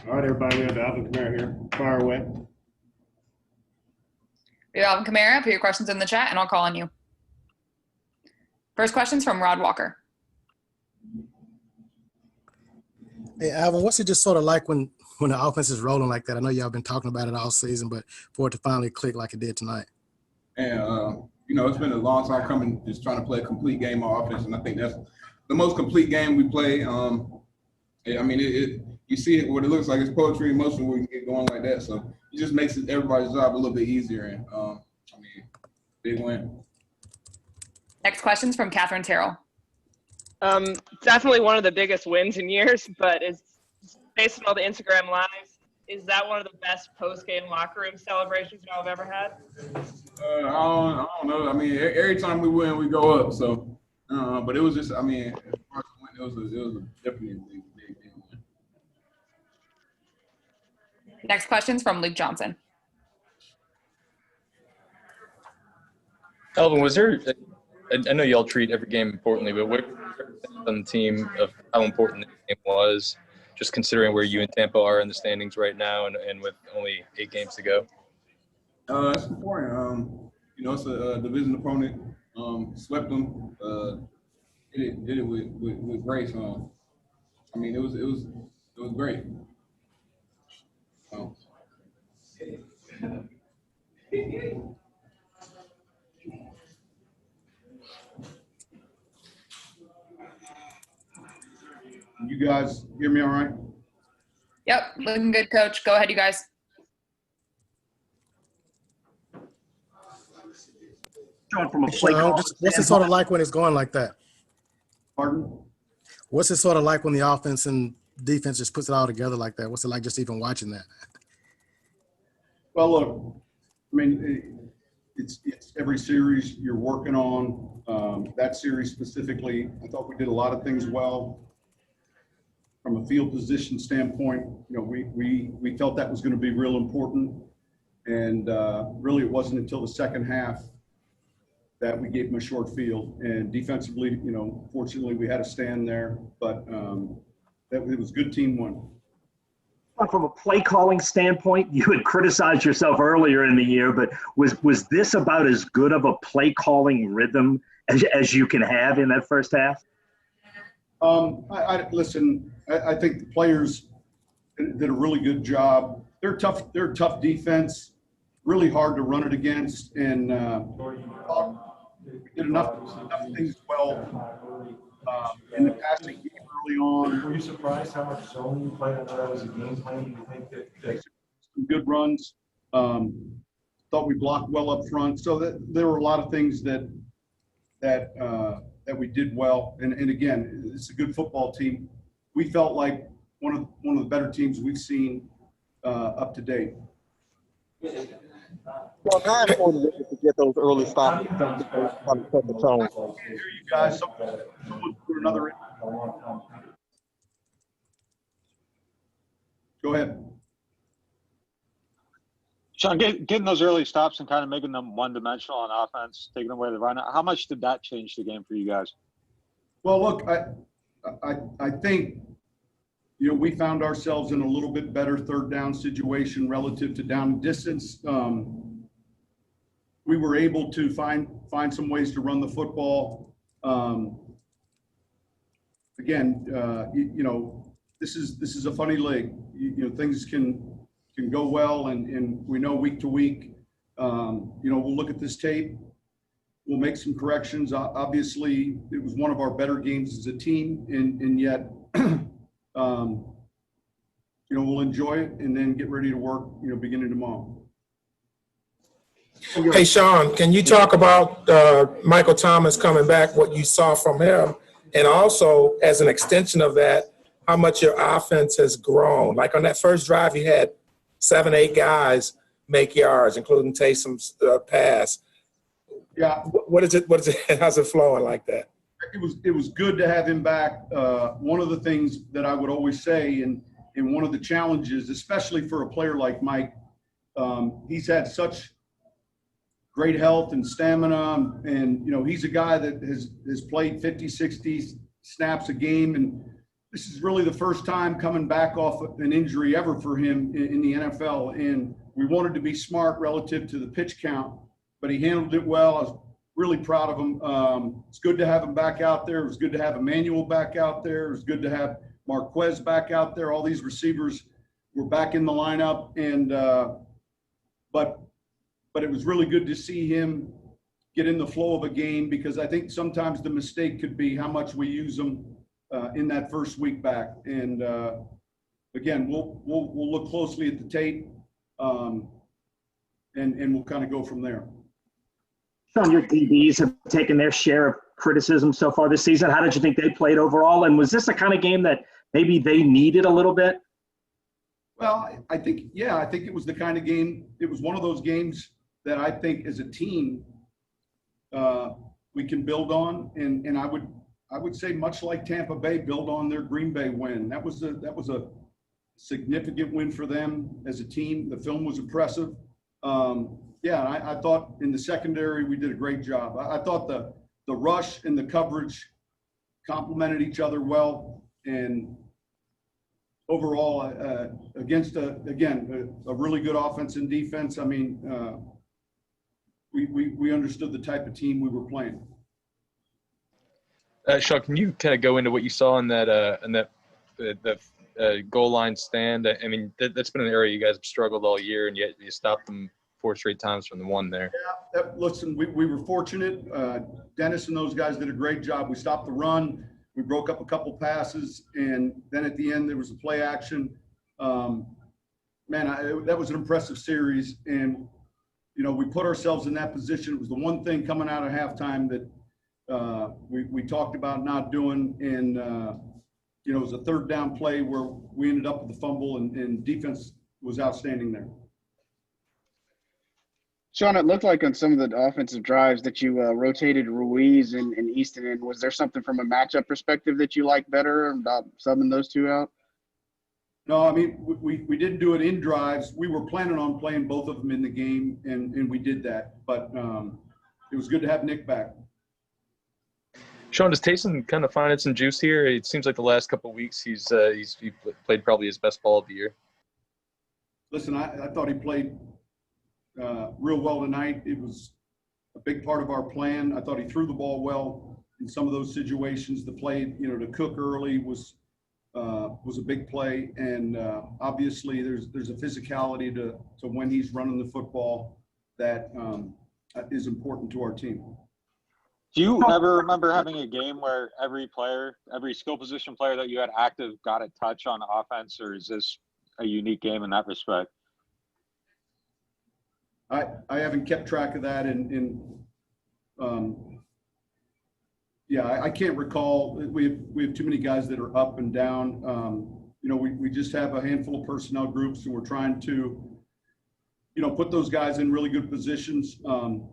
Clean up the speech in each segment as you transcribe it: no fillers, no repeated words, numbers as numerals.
All right, everybody, we have Alvin Kamara here. Fire away. We have Alvin Kamara. Put your questions in the chat, and I'll call on you. First question's from Rod Walker. Hey, Alvin, what's it just sort of like when the offense is rolling like that? I know y'all been talking about it all season, but for it to finally click like it did tonight. And, it's been a long time coming, just trying to play a complete game of offense, and I think that's the most complete game we play. You see it, what it looks like it's poetry in motion when we get going like that. So it just makes everybody's job a little bit easier. And, big win. Next question's from Catherine Terrell. Definitely one of the biggest wins in years, but it's based on all the Instagram lives. Is that one of the best post-game locker room celebrations y'all have ever had? I don't know. I mean, every time we win, we go up. So, but it was just, as far as the win, it was definitely a big win. Next question's from Luke Johnson. Alvin, was there – I know y'all treat every game importantly, but what on the team of how important the game was, just considering where you and Tampa are in the standings right now and with only 8 games to go? It's important. It's a division opponent. Swept them. Did it with grace. It was great. You guys hear me all right? Yep, looking good, Coach. Go ahead, you guys. From a play call what's it sort of like when it's going like that? Pardon? What's it sort of like when the offense and defense just puts it all together like that? What's it like just even watching that? Well, look, it's every series you're working on. That series specifically, I thought we did a lot of things well. From a field position standpoint, we felt that was going to be real important. And really it wasn't until the second half that we gave them a short field. And defensively, fortunately we had to stand there, but it was good team won. From a play calling standpoint, you had criticized yourself earlier in the year, but was this about as good of a play calling rhythm as you can have in that first half? Listen, I think the players did a really good job. They're a tough defense, really hard to run it against, and we did enough things well in the passing game early on. Were you surprised how much zone you played? I know that was a game plan. Do you think that some good runs? Thought we blocked well up front. So there were a lot of things that we did well. And again, it's a good football team. We felt like one of the better teams we've seen up to date. Well, how important is it to get those early stops to set the tone? I can't hear you guys. Someone put another in. Go ahead. Sean, getting those early stops and kind of making them one-dimensional on offense, taking away the run, how much did that change the game for you guys? Well, look, I think, we found ourselves in a little bit better third down situation relative to down distance. We were able to find some ways to run the football. Again, this is a funny league. Things can go well, and we know week to week. We'll look at this tape. We'll make some corrections. Obviously, it was one of our better games as a team, and yet, we'll enjoy it and then get ready to work, beginning tomorrow. Hey, Sean, can you talk about Michael Thomas coming back, what you saw from him, and also as an extension of that, how much your offense has grown? Like on that first drive, you had 7, 8 guys make yards, including Taysom's pass. Yeah. What is it? How's it flowing like that? It was good to have him back. One of the things that I would always say, and one of the challenges, especially for a player like Mike, he's had such great health and stamina, and he's a guy that has played 50, 60 snaps a game, and this is really the first time coming back off an injury ever for him in the NFL. And we wanted to be smart relative to the pitch count, but he handled it well. I was really proud of him. It's good to have him back out there. It was good to have Emmanuel back out there. It was good to have Marquez back out there. All these receivers were back in the lineup. And, but it was really good to see him get in the flow of a game, because I think sometimes the mistake could be how much we use them in that first week back. And again, we'll look closely at the tape, and we'll kind of go from there. Sean, your DBs have taken their share of criticism so far this season. How did you think they played overall? And was this the kind of game that maybe they needed a little bit? Well, I think it was the kind of game, it was one of those games that I think as a team we can build on. And I would say, much like Tampa Bay, build on their Green Bay win. That was a significant win for them as a team. The film was impressive. I thought in the secondary we did a great job. I thought the rush and the coverage complemented each other well. And overall, against a really good offense and defense, I mean, we understood the type of team we were playing. Sean, can you kind of go into what you saw in that goal line stand? I mean, that's been an area you guys have struggled all year, and yet you stopped them 4 straight times from the one there. Yeah, listen, we were fortunate. Dennis and those guys did a great job. We stopped the run. We broke up a couple passes, and then at the end there was a play action. That was an impressive series, and we put ourselves in that position. It was the one thing coming out of halftime that we talked about not doing, and it was a third down play where we ended up with the fumble, and defense was outstanding there. Sean, it looked like on some of the offensive drives that you rotated Ruiz and Easton in. Was there something from a matchup perspective that you liked better about subbing those two out? No, I mean, we didn't do it in drives. We were planning on playing both of them in the game, and we did that. But it was good to have Nick back. Sean, does Taysom kind of find some juice here? It seems like the last couple of weeks he played probably his best ball of the year. Listen, I thought he played real well tonight. It was a big part of our plan. I thought he threw the ball well in some of those situations. The play, to Cook early was a big play, and obviously there's a physicality to when he's running the football that is important to our team. Do you ever remember having a game where every skill position player that you had active got a touch on offense, or is this a unique game in that respect? I haven't kept track of that, I can't recall. We have too many guys that are up and down. We just have a handful of personnel groups, and we're trying to, put those guys in really good positions.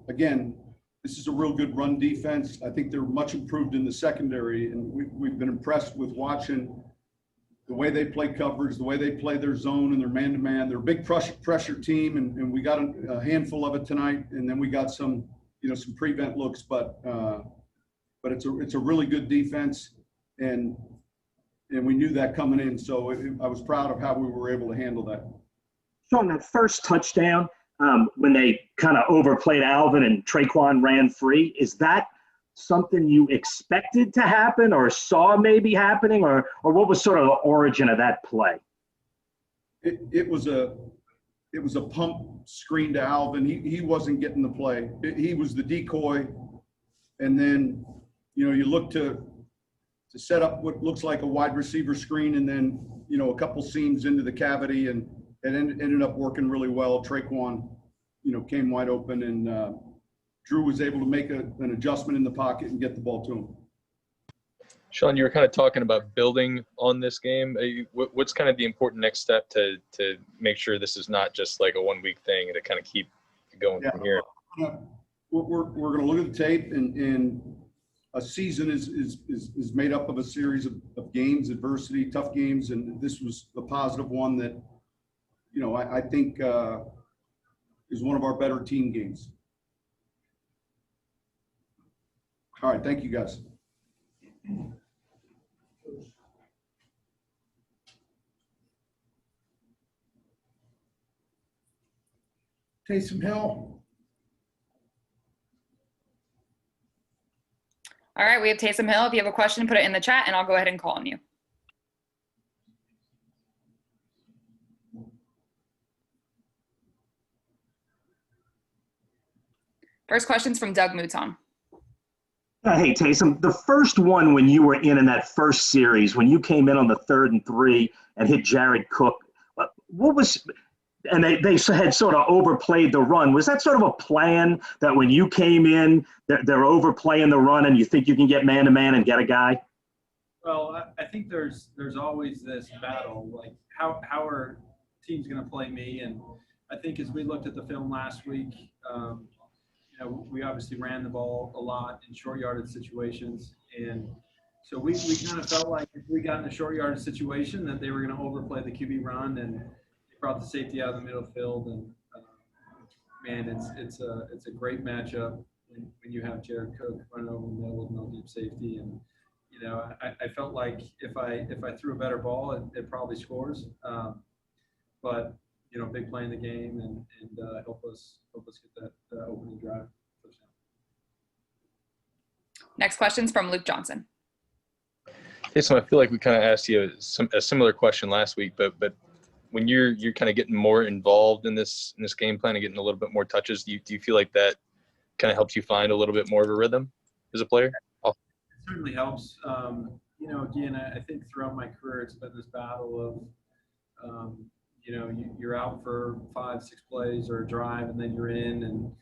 Again, this is a real good run defense. I think they're much improved in the secondary, and we've been impressed with watching the way they play coverage, the way they play their zone and their man-to-man. They're a big pressure team, and we got a handful of it tonight, and then we got some prevent looks, but it's a really good defense, and we knew that coming in. So I was proud of how we were able to handle that. So on that first touchdown, when they kind of overplayed Alvin and Traquan ran free, is that something you expected to happen or saw maybe happening, or what was sort of the origin of that play? It was a pump screen to Alvin. He wasn't getting the play. He was the decoy, and then you look to set up what looks like a wide receiver screen, and then a couple seams into the cavity, and it ended up working really well. Traquan came wide open, and Drew was able to make an adjustment in the pocket and get the ball to him. Sean, you were kind of talking about building on this game. What's kind of the important next step to make sure this is not just like a 1 week thing and to kind of keep going from here? We're going to look at the tape, and a season is made up of a series of games, adversity, tough games, and this was a positive one that I think is one of our better team games. All right, thank you guys. Taysom Hill. All right, we have Taysom Hill. If you have a question, put it in the chat, and I'll go ahead and call on you. First question's from Doug Mouton. Hey, Taysom, the first one when you were in that first series, when you came in on the 3rd and 3 and hit Jared Cook, what was – and they had sort of overplayed the run. Was that sort of a plan that when you came in, they're overplaying the run and you think you can get man-to-man and get a guy? Well, I think there's always this battle, like how are teams going to play me? And I think as we looked at the film last week, we obviously ran the ball a lot in short yardage situations. And so we kind of felt like if we got in a short yardage situation that they were going to overplay the QB run, and they brought the safety out of the middle of the field. And man, it's a great matchup when you have Jared Cook running over the middle with no deep safety. And I felt like if I threw a better ball, it probably scores. But big play in the game and help us get that opening drive. Next question's from Luke Johnson. Hey, so I feel like we kind of asked you a similar question last week, but when you're kind of getting more involved in this game plan and getting a little bit more touches, do you feel like that kind of helps you find a little bit more of a rhythm as a player? It certainly helps. Again, I think throughout my career, it's been this battle of, you're out for 5-6 plays or a drive, and then you're in, and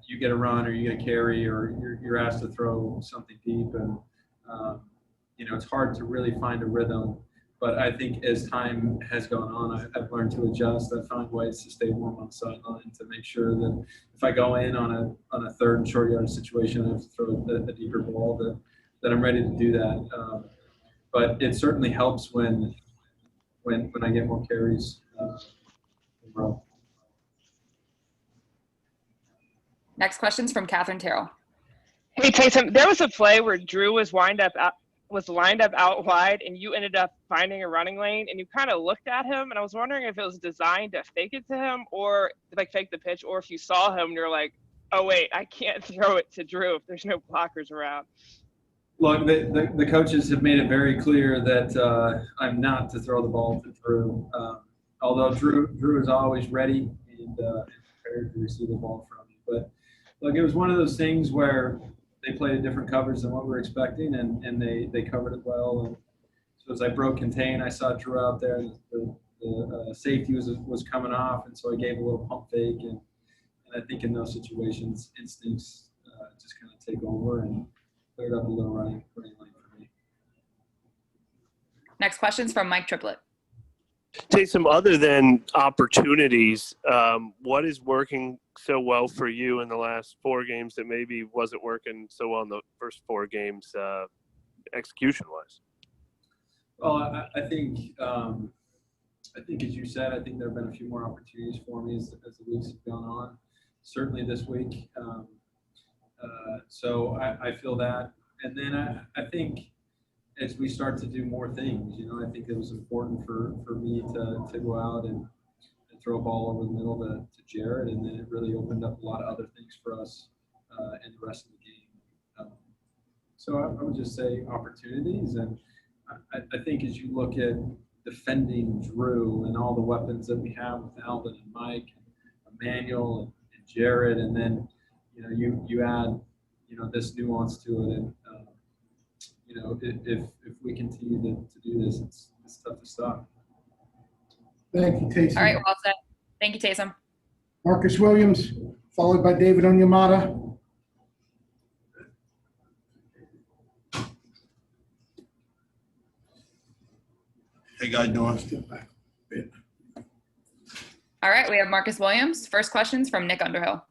you get a run or you get a carry or you're asked to throw something deep, and it's hard to really find a rhythm. But I think as time has gone on, I've learned to adjust. I find ways to stay warm on the sideline to make sure that if I go in on a 3rd and short yardage situation, I have to throw a deeper ball, that I'm ready to do that. But it certainly helps when I get more carries. Next question's from Catherine Terrell. Hey, Taysom, there was a play where Drew was lined up out wide, and you ended up finding a running lane, and you kind of looked at him, and I was wondering if it was designed to fake it to him or like fake the pitch, or if you saw him and you're like, oh, wait, I can't throw it to Drew if there's no blockers around. Look, the coaches have made it very clear that I'm not to throw the ball to Drew. Although Drew is always ready and prepared to receive the ball from me. But look, it was one of those things where they played a different coverage than what we were expecting, and they covered it well. And so as I broke contain, I saw Drew out there, and the safety was coming off, and so I gave a little pump fake. And I think in those situations, instincts just kind of take over and cleared up a little running lane for me. Next question's from Mike Triplett. Taysom, other than opportunities, what is working so well for you in the last 4 games that maybe wasn't working so well in the first 4 games, execution-wise? Well, I think as you said, I think there have been a few more opportunities for me as the weeks have gone on. Certainly this week. So I feel that. And then I think as we start to do more things, I think it was important for me to go out and throw a ball over the middle to Jared, and then it really opened up a lot of other things for us in the rest of the game. So I would just say opportunities, and I think as you look at defending Drew and all the weapons that we have with Alvin and Mike and Emmanuel and Jared, and then you add this nuance to it, and if we continue to do this, it's tough to stop. Thank you, Taysom. All right, well said. Thank you, Taysom. Marcus Williams, followed by David Onyemata. Hey, guys doing? All right, we have Marcus Williams. First question's from Nick Underhill.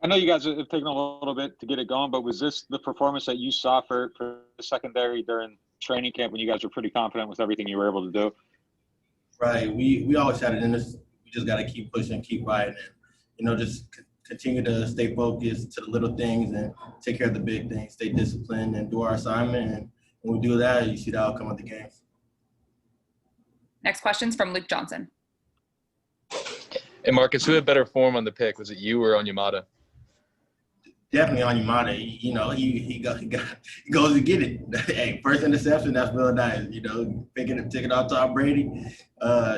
I know you guys have taken a little bit to get it going, but was this the performance that you saw for the secondary during training camp when you guys were pretty confident with everything you were able to do? Right. We always had it in us. We just got to keep pushing, keep fighting, and, just continue to stay focused to the little things and take care of the big things, stay disciplined and do our assignment. And when we do that, you see the outcome of the game. Next question's from Luke Johnson. And Marcus, who had better form on the pick? Was it you or Onyemata? Definitely on Yamada. He goes to get it. Hey, first interception, that's real nice. Taking out Tom Brady.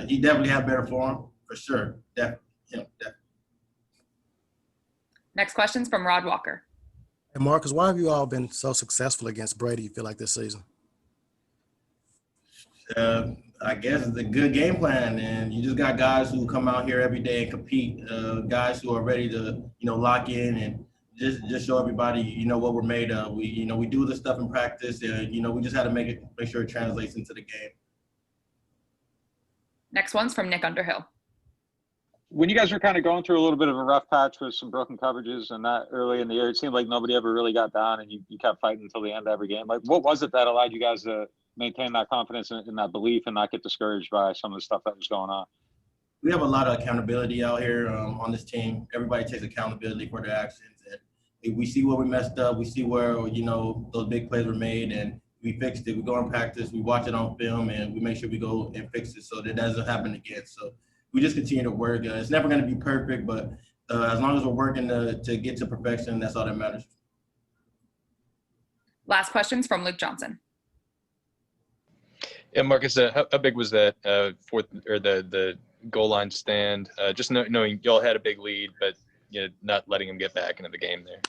He definitely had better form for sure. Definitely. Next question's from Rod Walker. And Marcus, why have you all been so successful against Brady, you feel like, this season? I guess it's a good game plan, and you just got guys who come out here every day and compete. Guys who are ready to, lock in and just show everybody, what we're made of. We do this stuff in practice, and we just had to make sure it translates into the game. Next one's from Nick Underhill. When you guys were kind of going through a little bit of a rough patch with some broken coverages and that early in the year, it seemed like nobody ever really got down, and you kept fighting until the end of every game. Like, what was it that allowed you guys to maintain that confidence and that belief and not get discouraged by some of the stuff that was going on? We have a lot of accountability out here on this team. Everybody takes accountability for their actions, and we see where we messed up. We see where those big plays were made, and we fixed it. We go in practice, we watch it on film, and we make sure we go and fix it so that doesn't happen again. So we just continue to work. It's never going to be perfect, but as long as we're working to get to perfection, that's all that matters. Last question's from Luke Johnson. Yeah, Marcus, how big was that the goal line stand? Just knowing y'all had a big lead, but not letting them get back into the game there.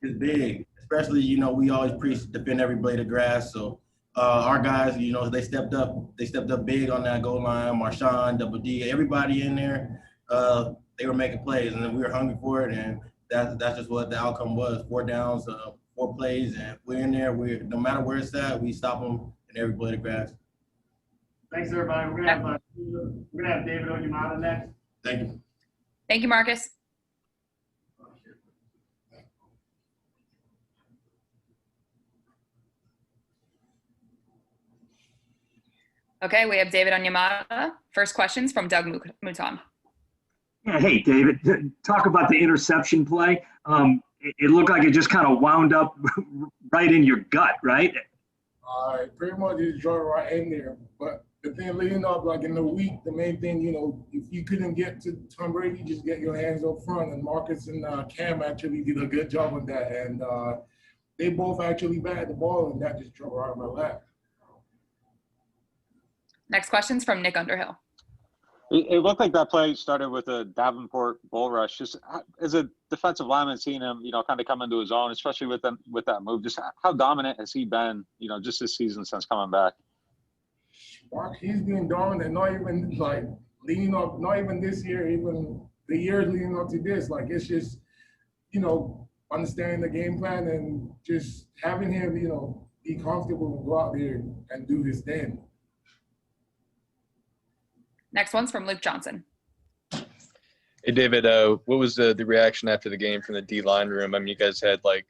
It's big, especially we always preach defend every blade of grass. So our guys, they stepped up. They stepped up big on that goal line. Marshawn, Double D, everybody in there, they were making plays, and then we were hungry for it, and that's just what the outcome was: 4 downs, 4 plays, and we're in there. No matter where it's at, we stop them in every blade of grass. Thanks, everybody. We're gonna have David Onyemata next. Thank you. Thank you, Marcus. Okay, we have David Onyemata. First question's from Doug Mouton. Yeah, hey, David, talk about the interception play. It looked like it just kind of wound up right in your gut, right? Pretty much just draw right in there. But the thing leading up, like in the week, the main thing, if you couldn't get to Tom Brady, just get your hands up front. And Marcus and Cam actually did a good job on that. And they both actually batted the ball, and that just drove right on my lap. Next question's from Nick Underhill. It looked like that play started with a Davenport bull rush. Just as a defensive lineman, seeing him, kind of come into his own, especially with that move. Just how dominant has he been, just this season since coming back? Mark, he's been dominant. Not even like leading up. Not even this year. Even the years leading up to this. Like it's just, understanding the game plan and just having him, be comfortable and go out there and do his thing. Next one's from Luke Johnson. Hey, David, what was the reaction after the game from the D-line room? I mean, you guys had like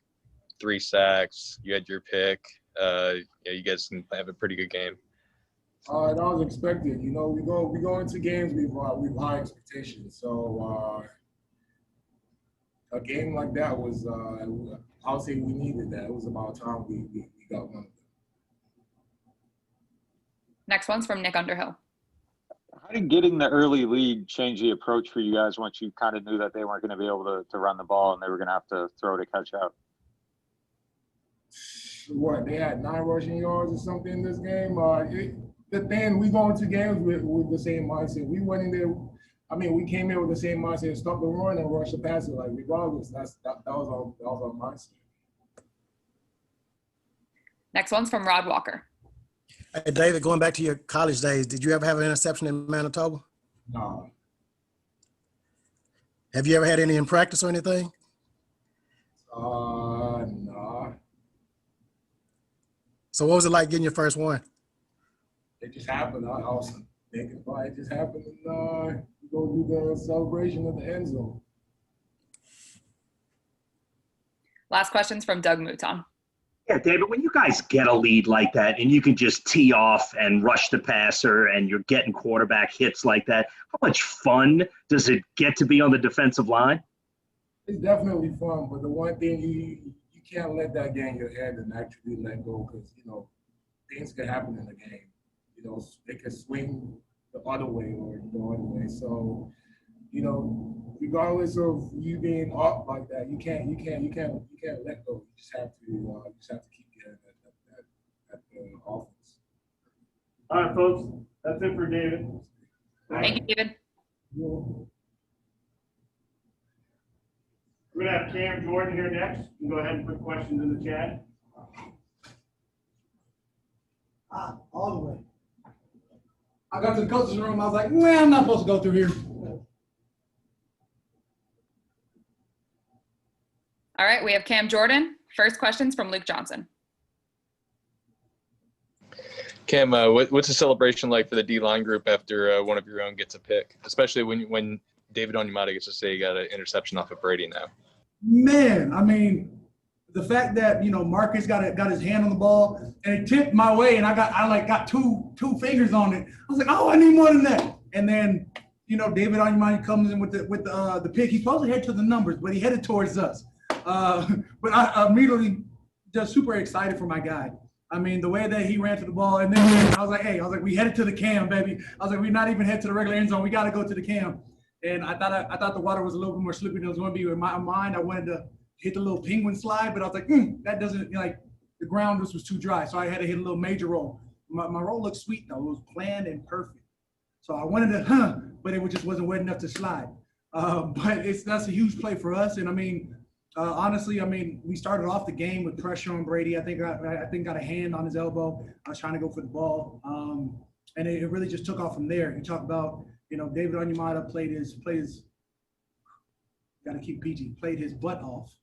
3 sacks. You had your pick. You guys can have a pretty good game. That was expected. We go into games with high expectations. So a game like that was, I'll say we needed that. It was about time we got one. Next one's from Nick Underhill. How did getting the early lead change the approach for you guys once you kind of knew that they weren't going to be able to run the ball and they were going to have to throw to catch out? What, they had 9 rushing yards or something in this game? The thing, we go into games with the same mindset. We went in there, we came in with the same mindset, stop the run and rush the passer, like regardless. That was our mindset. Next one's from Rod Walker. Hey, David, going back to your college days, did you ever have an interception in Manitoba? No. Have you ever had any in practice or anything? No. So what was it like getting your first one? It just happened. I was thinking, it just happened, and we go do the celebration of the end zone. Last question's from Doug Mouton. Yeah, David, when you guys get a lead like that and you can just tee off and rush the passer and you're getting quarterback hits like that, how much fun does it get to be on the defensive line? It's definitely fun, but the one thing you can't let that get in your head and actually let go because, things can happen in the game. It could swing the other way or the other way. So you know, regardless of you being up like that, you can't let go. You just have to keep getting at the offense. All right, folks, that's it for David. Thank you, David. We're gonna have Cam Jordan here next. You can go ahead and put questions in the chat. All the way. I got to the coach's room. I was like, I'm not supposed to go through here. All right, we have Cam Jordan. First questions from Luke Johnson. Cam, what's the celebration like for the D-line group after one of your own gets a pick, especially when David Onyemata gets to say he got an interception off of Brady now? Man, I mean, the fact that Marcus got his hand on the ball and it tipped my way, and I got two fingers on it. I was like, oh, I need more than that. And then David Onyemata comes in with the pick. He's supposed to head to the numbers, but he headed towards us. But I immediately just super excited for my guy. I mean, the way that he ran to the ball, and then I was like, we headed to the cam, baby. I was like, we're not even head to the regular end zone. We got to go to the cam. And I thought the water was a little bit more slippery than it was going to be. In my mind, I wanted to hit the little penguin slide, but I was like, that doesn't, the ground was too dry. So I had to hit a little major roll. My roll looked sweet, though. It was planned and perfect. So I wanted to, but it just wasn't wet enough to slide. But that's a huge play for us. And I mean, honestly, we started off the game with pressure on Brady. I think got a hand on his elbow. I was trying to go for the ball. And it really just took off from there. You talk about, David Onyemata played his got to keep PG, played his butt off.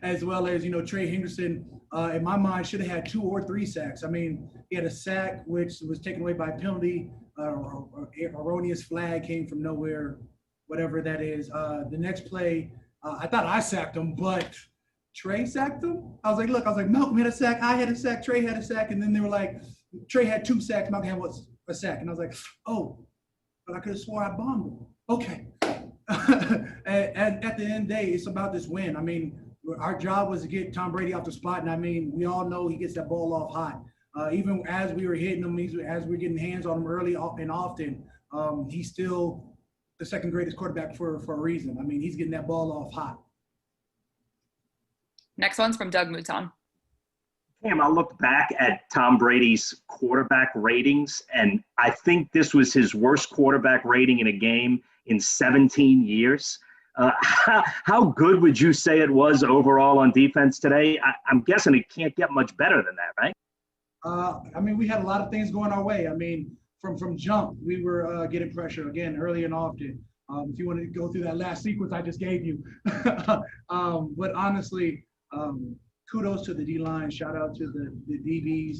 As well as, Trey Henderson, in my mind, should have had 2 or 3 sacks. I mean, he had a sack, which was taken away by penalty. Erroneous flag came from nowhere, whatever that is. The next play, I thought I sacked him, but Trey sacked him. I was like, Malcolm had a sack, I had a sack, Trey had a sack. And then they were like, Trey had 2 sacks, Malcolm had a sack. And I was like, oh, but I could have swore I bombed him. Okay. And at the end of the day, it's about this win. I mean, our job was to get Tom Brady off the spot. And I mean, we all know he gets that ball off hot. Even as we were hitting him, as we were getting hands on him early and often, he's still the second greatest quarterback for a reason. I mean, he's getting that ball off hot. Next one's from Doug Mouton. Cam, I looked back at Tom Brady's quarterback ratings, and I think this was his worst quarterback rating in a game in 17 years. How good would you say it was overall on defense today? I'm guessing it can't get much better than that, right? I mean, we had a lot of things going our way. I mean, from jump, we were getting pressure again early and often. If you want to go through that last sequence I just gave you. But honestly, kudos to the D-line. Shout out to the DBs.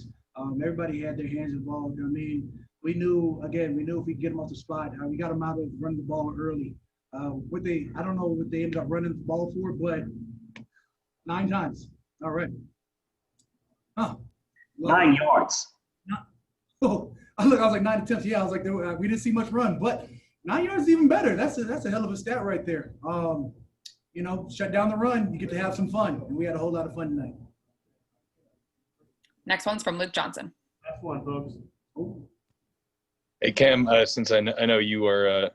Everybody had their hands involved. I mean, we knew if we get them off the spot, we got them out of running the ball early. I don't know what they ended up running the ball for, but 9 times. All right. Oh. 9 yards. Oh, I was like 9 attempts. Yeah, I was like, we didn't see much run, but 9 yards is even better. That's a hell of a stat right there. Shut down the run, you get to have some fun, and we had a whole lot of fun tonight. Next one's from Luke Johnson. Last one, folks. Oh. Hey, Cam, since I know you are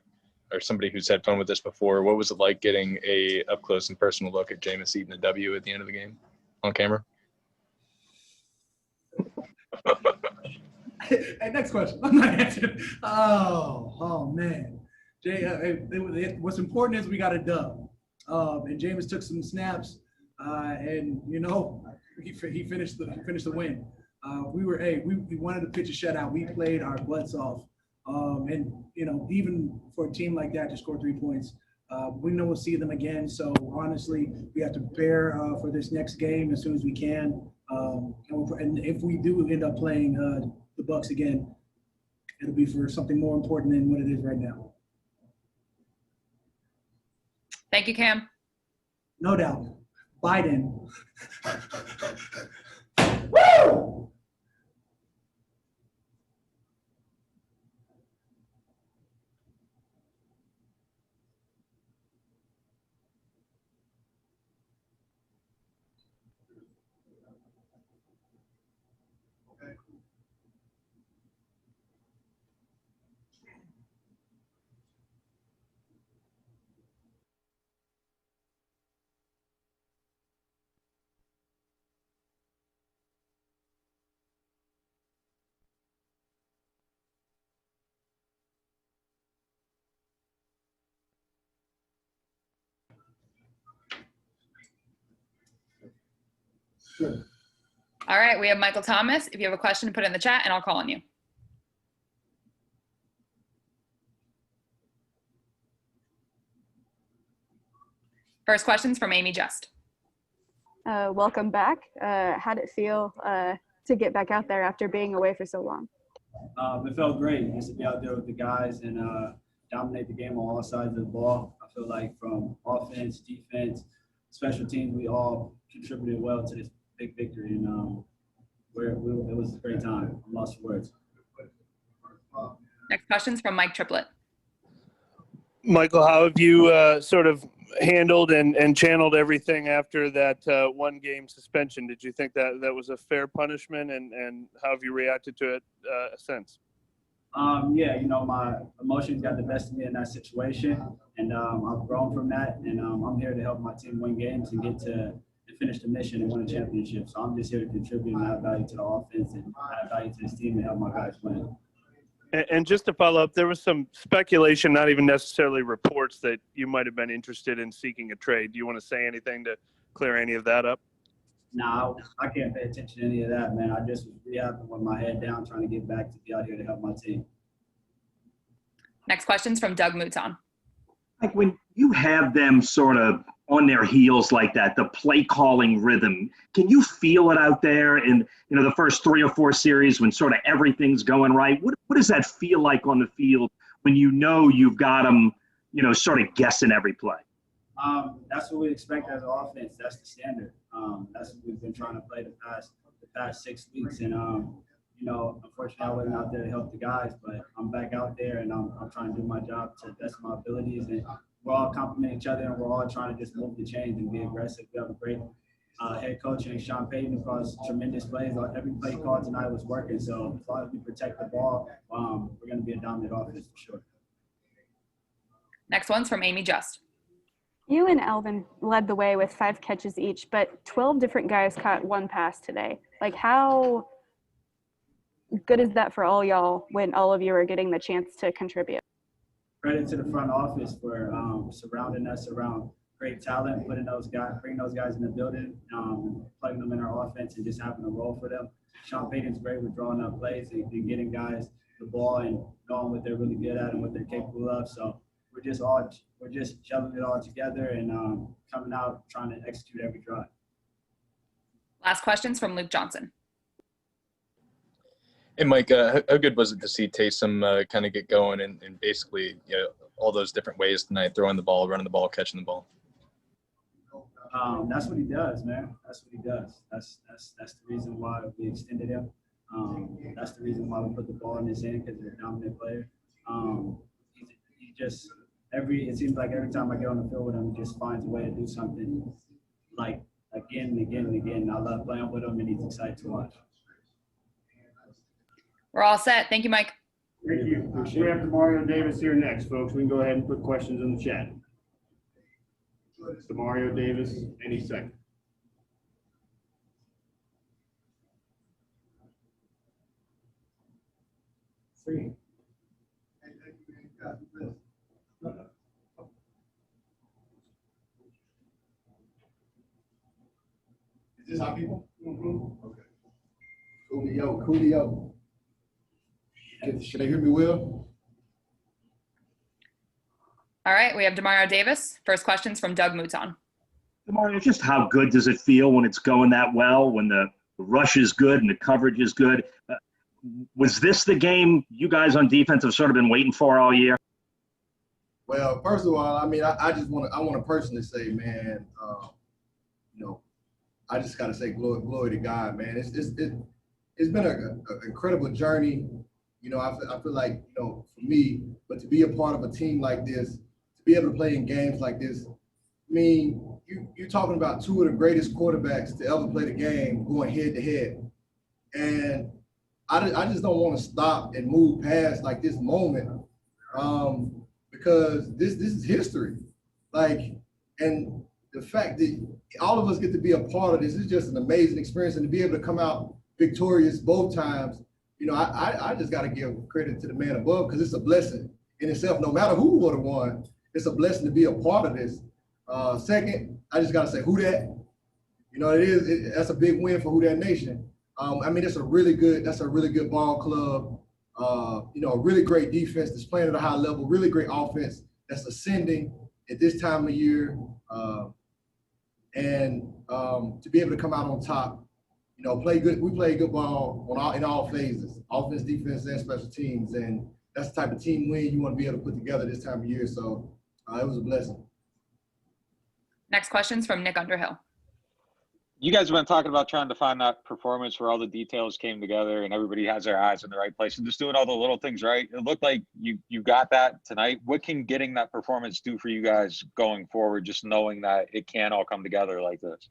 somebody who's had fun with this before, what was it like getting a up-close and personal look at Jameis eating a W at the end of the game on camera? Hey, next question. I'm not answering. Oh man. What's important is we got a dub. And Jameis took some snaps, and he finished the win. We wanted to pitch a shutout. We played our butts off, and even for a team like that to score 3 points, we know we'll see them again. So honestly, we have to prepare for this next game as soon as we can. And if we do end up playing the Bucs again, it'll be for something more important than what it is right now. Thank you, Cam. No doubt. Biden. Woo! All right, we have Michael Thomas. If you have a question, put it in the chat and I'll call on you. First question's from Amy Just. Welcome back. How did it feel to get back out there after being away for so long? It felt great just to be out there with the guys and dominate the game on all sides of the ball. I feel like from offense, defense, special teams, we all contributed well to this big victory, and it was a great time. I'm lost for words. Next question's from Mike Triplett. Michael, how have you sort of handled and channeled everything after that one-game suspension? Did you think that was a fair punishment, and how have you reacted to it since? Yeah, my emotions got the best of me in that situation, and I've grown from that, and I'm here to help my team win games and get to finish the mission and win a championship. So I'm just here to contribute and add value to the offense and add value to this team and help my guys win. And just to follow up, there was some speculation, not even necessarily reports, that you might have been interested in seeking a trade. Do you want to say anything to clear any of that up? No, I can't pay attention to any of that, man. I just was rehabbing with my head down, trying to get back to be out here to help my team. Next question's from Doug Mouton. Like when you have them sort of on their heels like that, the play calling rhythm, can you feel it out there in the first 3 or 4 series when sort of everything's going right? What does that feel like on the field when you've got them, sort of guessing every play? That's what we expect as an offense. That's the standard. That's what we've been trying to play the past 6 weeks. And unfortunately, I wasn't out there to help the guys, but I'm back out there and I'm trying to do my job to the best of my abilities. And we're all complimenting each other, and we're all trying to just move the chains and be aggressive. We have a great head coach and Sean Payton across tremendous plays. Every play call tonight was working. So as long as we protect the ball, we're going to be a dominant offense for sure. Next one's from Amy Just. You and Alvin led the way with 5 catches each, but 12 different guys caught 1 pass today. Like, how good is that for all y'all when all of you are getting the chance to contribute? Credit to the front office for surrounding us around great talent, bringing those guys in the building, plugging them in our offense, and just having a role for them. Sean Payton's great with drawing up plays and getting guys the ball and knowing what they're really good at and what they're capable of. So we're just gelling it all together and coming out trying to execute every drive. Last question's from Luke Johnson. Hey, Mike, how good was it to see Taysom kind of get going and basically all those different ways tonight, throwing the ball, running the ball, catching the ball? That's what he does, man. That's what he does. That's the reason why we extended him. That's the reason why we put the ball in his hand, because he's a dominant player. He just it seems like every time I get on the field with him, he just finds a way to do something like again and again and again. I love playing with him, and he's excited to watch. We're all set. Thank you, Mike. Thank you. We have Demario Davis here next, folks. We can go ahead and put questions in the chat. Demario Davis, any second. Free. Is this how people? Mm-hmm. Okay. Coolio. Should they hear me well? All right, we have Demario Davis. First question's from Doug Mouton. Mario, just how good does it feel when it's going that well, when the rush is good and the coverage is good? Was this the game you guys on defense have sort of been waiting for all year? Well, first of all, I mean, I want to personally say, man, I just got to say glory to God, man. It's been an incredible journey. I feel like, for me, but to be a part of a team like this, to be able to play in games like this, I mean, you're talking about 2 of the greatest quarterbacks to ever play the game going head to head. And I just don't want to stop and move past like this moment because this is history. And the fact that all of us get to be a part of this is just an amazing experience, and to be able to come out victorious both times, I just got to give credit to the man above, because it's a blessing in itself. No matter who would have won, it's a blessing to be a part of this. Second, I just got to say who that. You know, that's a big win for Who Dat Nation. I mean, that's a really good ball club. You know, a really great defense that's playing at a high level, really great offense that's ascending at this time of year. And to be able to come out on top, you know, we play good ball in all phases, offense, defense, and special teams. And that's the type of team win you want to be able to put together this time of year. So it was a blessing. Next question's from Nick Underhill. You guys have been talking about trying to find that performance where all the details came together and everybody has their eyes in the right place and just doing all the little things right. It looked like you got that tonight. What can getting that performance do for you guys going forward, just knowing that it can all come together like this?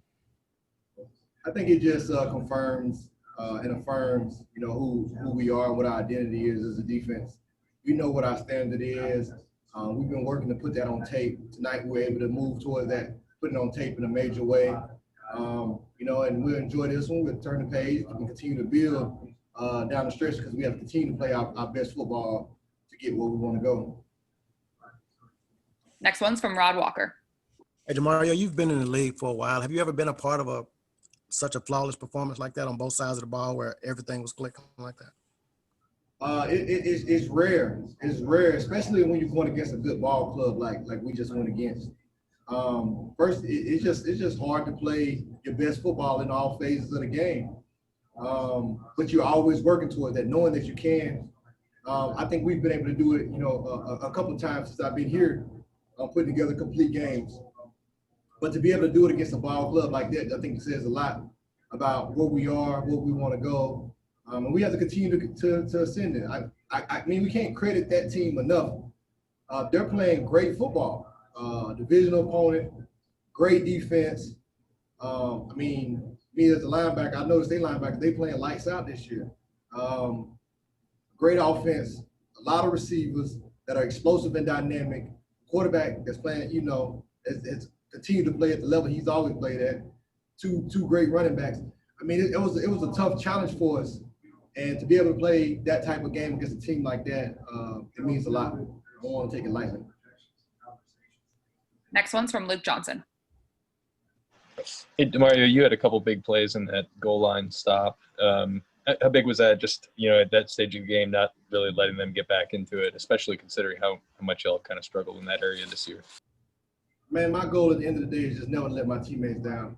I think it just confirms and affirms, you know, who we are and what our identity is as a defense. We know what our standard is. We've been working to put that on tape. Tonight we were able to move towards that, putting it on tape in a major way. You know, and we'll enjoy this one. We'll turn the page and continue to build down the stretch because we have to continue to play our best football to get where we want to go. Next one's from Rod Walker. Hey, Demario, you've been in the league for a while. Have you ever been a part of such a flawless performance like that on both sides of the ball where everything was clicking like that? It's rare. It's rare, especially when you're going against a good ball club like we just went against. First, it's just hard to play your best football in all phases of the game. But you're always working towards that, knowing that you can. I think we've been able to do it, you know, a couple of times since I've been here, putting together complete games. But to be able to do it against a ball club like that, I think it says a lot about where we are, where we want to go. And we have to continue to ascend it. I mean, we can't credit that team enough. They're playing great football. Divisional opponent, great defense. I mean, me as a linebacker, I noticed they playing lights out this year. Great offense, a lot of receivers that are explosive and dynamic. Quarterback that's playing, you know, it's continued to play at the level he's always played at. Two great running backs. I mean, it was a tough challenge for us, and to be able to play that type of game against a team like that, it means a lot. I don't want to take it lightly. Next one's from Luke Johnson. Hey, Demario, you had a couple big plays in that goal line stop. How big was that, just, you know, at that stage of the game, not really letting them get back into it, especially considering how much y'all kind of struggled in that area this year? Man, my goal at the end of the day is just never let my teammates down.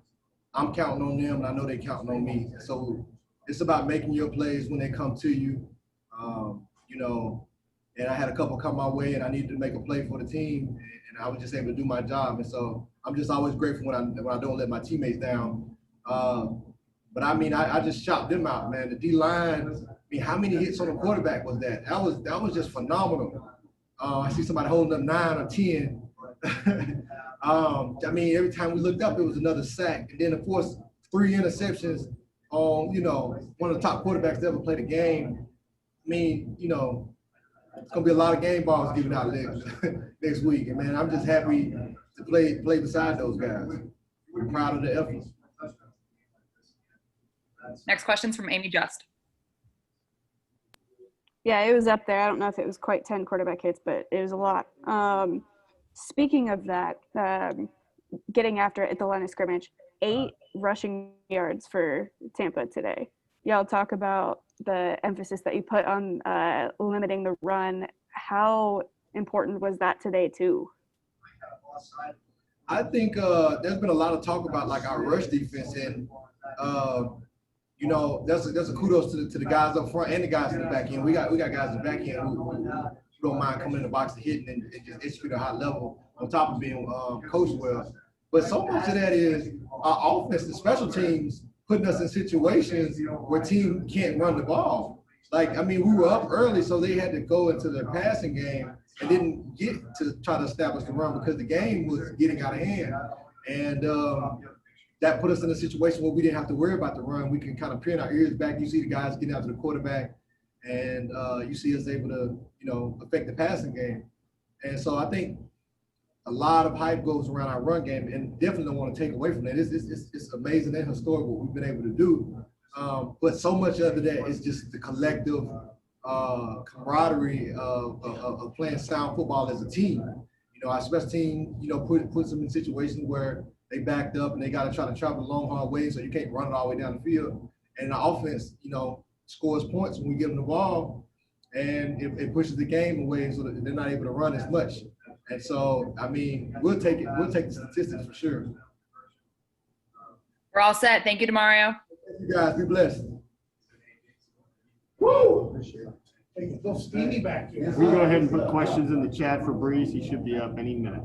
I'm counting on them, and I know they're counting on me. So it's about making your plays when they come to you. You know, and I had a couple come my way, and I needed to make a play for the team, and I was just able to do my job. And so I'm just always grateful when I don't let my teammates down. But I mean, I just chopped them out, man. The D-line, I mean, how many hits on the quarterback was that? That was just phenomenal. I see somebody holding up 9 or 10. I mean, every time we looked up, it was another sack. And then, of course, 3 interceptions on, you know, one of the top quarterbacks that ever played a game. I mean, you know, it's going to be a lot of game balls given out next week. And, man, I'm just happy to play beside those guys. We're proud of the efforts. Next question's from Amy Just. Yeah, it was up there. I don't know if it was quite 10 quarterback hits, but it was a lot. Speaking of that, getting after it at the line of scrimmage, 8 rushing yards for Tampa today. Y'all talk about the emphasis that you put on limiting the run. How important was that today, too? I think there's been a lot of talk about, like, our rush defense, and you know, that's a kudos to the guys up front and the guys in the back end. We got guys in the back end who don't mind coming in the box and hitting and just execute at a high level on top of being coached well. But so much of that is our offense and special teams putting us in situations where team can't run the ball. Like, I mean, we were up early, so they had to go into their passing game and didn't get to try to establish the run because the game was getting out of hand. And that put us in a situation where we didn't have to worry about the run. We can kind of pin our ears back. You see the guys getting out to the quarterback, and you see us able to, you know, affect the passing game. And so I think a lot of hype goes around our run game, and definitely don't want to take away from that. It's amazing and historic what we've been able to do. But so much of that is just the collective camaraderie of playing sound football as a team. You know, our special team, you know, puts them in situations where they backed up and they got to try to travel a long, hard way, so you can't run it all the way down the field. And the offense, scores points when we give them the ball, and it pushes the game away so that they're not able to run as much. And so, I mean, we'll take it. We'll take the statistics for sure. We're all set. Thank you, Demario. Thank you guys. Be blessed. Woo! Hey, go Stevie back here. We can go ahead and put questions in the chat for Breeze. He should be up any minute.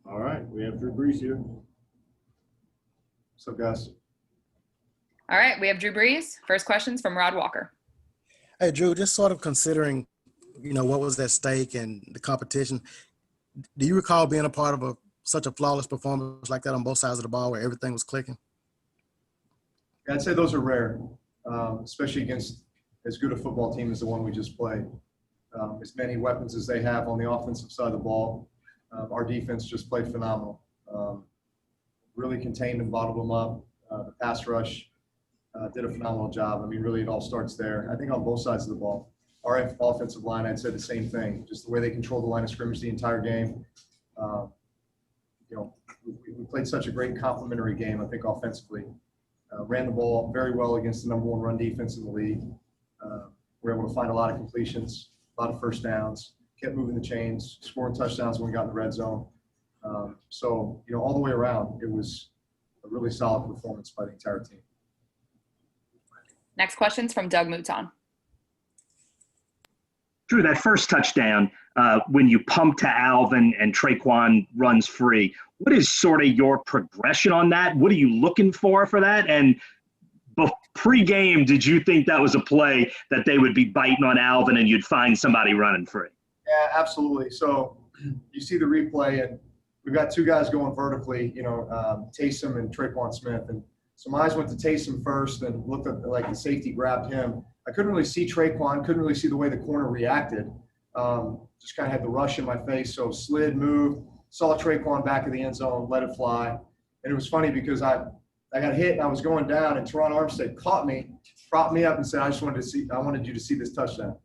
All right, we have Drew Brees here. So, guys. All right, we have Drew Brees. First questions from Rod Walker. Hey, Drew, just sort of considering, what was at stake and the competition, do you recall being a part of such a flawless performance like that on both sides of the ball where everything was clicking? I'd say those are rare, especially against as good a football team as the one we just played. As many weapons as they have on the offensive side of the ball, our defense just played phenomenal. Really contained and bottled them up. The pass rush did a phenomenal job. I mean, really, it all starts there. I think on both sides of the ball. Our offensive line, I'd say the same thing. Just the way they controlled the line of scrimmage the entire game. We played such a great complementary game, I think, offensively. Ran the ball very well against the number one run defense in the league. We're able to find a lot of completions, a lot of first downs, kept moving the chains, scoring touchdowns when we got in the red zone. So, all the way around, it was a really solid performance by the entire team. Next question's from Doug Mouton. Drew, that first touchdown, when you pump to Alvin and Traquan runs free, what is sort of your progression on that? What are you looking for that? And pre-game, did you think that was a play that they would be biting on Alvin and you'd find somebody running free? Yeah, absolutely. So you see the replay, and we've got two guys going vertically, Taysom and Traquan Smith. And so my eyes went to Taysom first and looked at like the safety grabbed him. I couldn't really see Traquan, couldn't really see the way the corner reacted. Just kind of had the rush in my face. So slid, moved, saw Traquan back of the end zone, let it fly. And it was funny because I got hit and I was going down, and Teron Armstead caught me, propped me up and said, I wanted you to see this touchdown.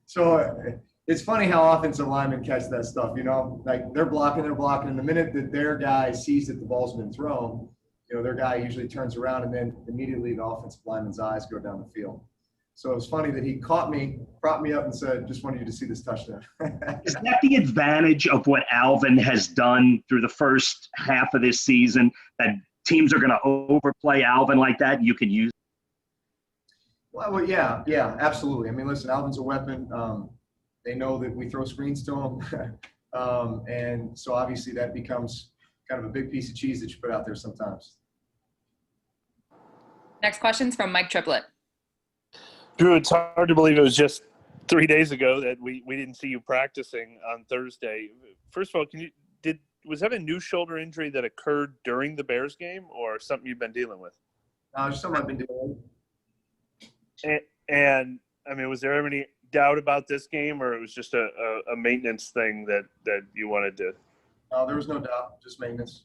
So it's funny how offensive linemen catch that stuff, like they're blocking. And the minute that their guy sees that the ball's been thrown, their guy usually turns around, and then immediately the offensive lineman's eyes go down the field. So it was funny that he caught me, propped me up, and said, just wanted you to see this touchdown. Is that the advantage of what Alvin has done through the first half of this season, that teams are going to overplay Alvin like that? You can use. Well, yeah, absolutely. I mean, listen, Alvin's a weapon. They know that we throw screens to him. And so obviously that becomes kind of a big piece of cheese that you put out there sometimes. Next question's from Mike Triplett. Drew, it's hard to believe it was just 3 days ago that we didn't see you practicing on Thursday. First of all, was that a new shoulder injury that occurred during the Bears game, or something you've been dealing with? It's something I've been dealing with. And I mean, was there ever any doubt about this game, or it was just a maintenance thing that you wanted to? No, there was no doubt, just maintenance.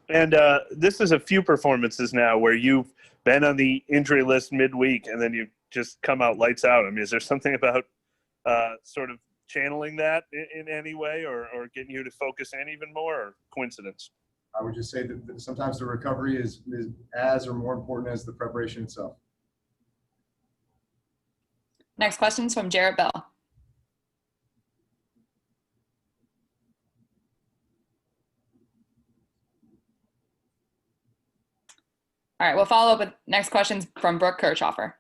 And this is a few performances now where you've been on the injury list midweek and then you just come out lights out. I mean, is there something about sort of channeling that in any way, or getting you to focus in even more, or coincidence? I would just say that sometimes the recovery is as or more important as the preparation itself. Next question's from Jarrett Bell. All right, we'll follow up with next questions from Brooke Kirchhoffer.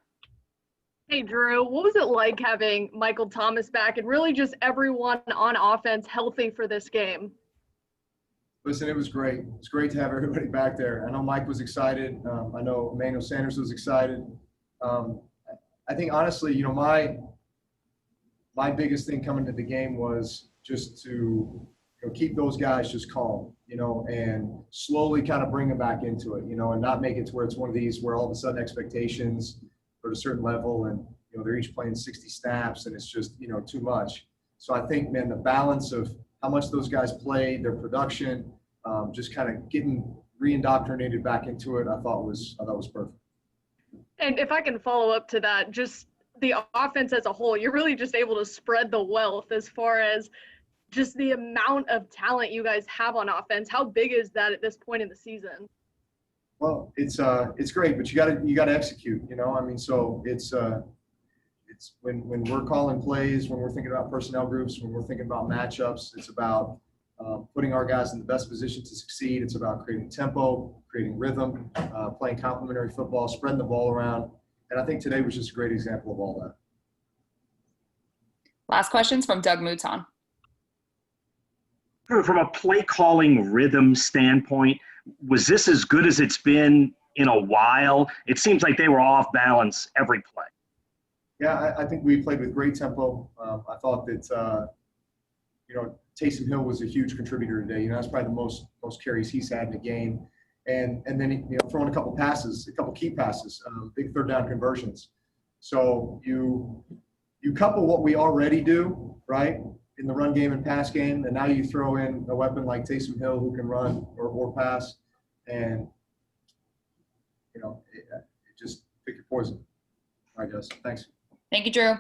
Hey, Drew, what was it like having Michael Thomas back and really just everyone on offense healthy for this game? Listen, it was great. It's great to have everybody back there. I know Mike was excited. I know Emmanuel Sanders was excited. I think honestly, you know, my biggest thing coming to the game was just to keep those guys just calm, you know, and slowly kind of bring them back into it, you know, and not make it to where it's one of these where all of a sudden expectations are at a certain level and, you know, they're each playing 60 snaps and it's just, you know, too much. So I think, man, the balance of how much those guys played, their production, just kind of getting re-indoctrinated back into it, I thought was perfect. And if I can follow up to that, just the offense as a whole, you're really just able to spread the wealth as far as just the amount of talent you guys have on offense. How big is that at this point in the season? Well, it's great, but you gotta execute, you know. I mean, so it's when we're calling plays, when we're thinking about personnel groups, when we're thinking about matchups, it's about putting our guys in the best position to succeed. It's about creating tempo, creating rhythm, playing complementary football, spreading the ball around. And I think today was just a great example of all that. Last questions from Doug Mouton. From a play calling rhythm standpoint, was this as good as it's been in a while? It seems like they were off balance every play. Yeah, I think we played with great tempo. I thought that, you know, Taysom Hill was a huge contributor today. You know, that's probably the most carries he's had in the game. And then, you know, throwing a couple key passes, big third down conversions. So you couple what we already do, right, in the run game and pass game, and now you throw in a weapon like Taysom Hill who can run or pass, and, you know, it just pick your poison, I guess. Thanks. Thank you, Drew.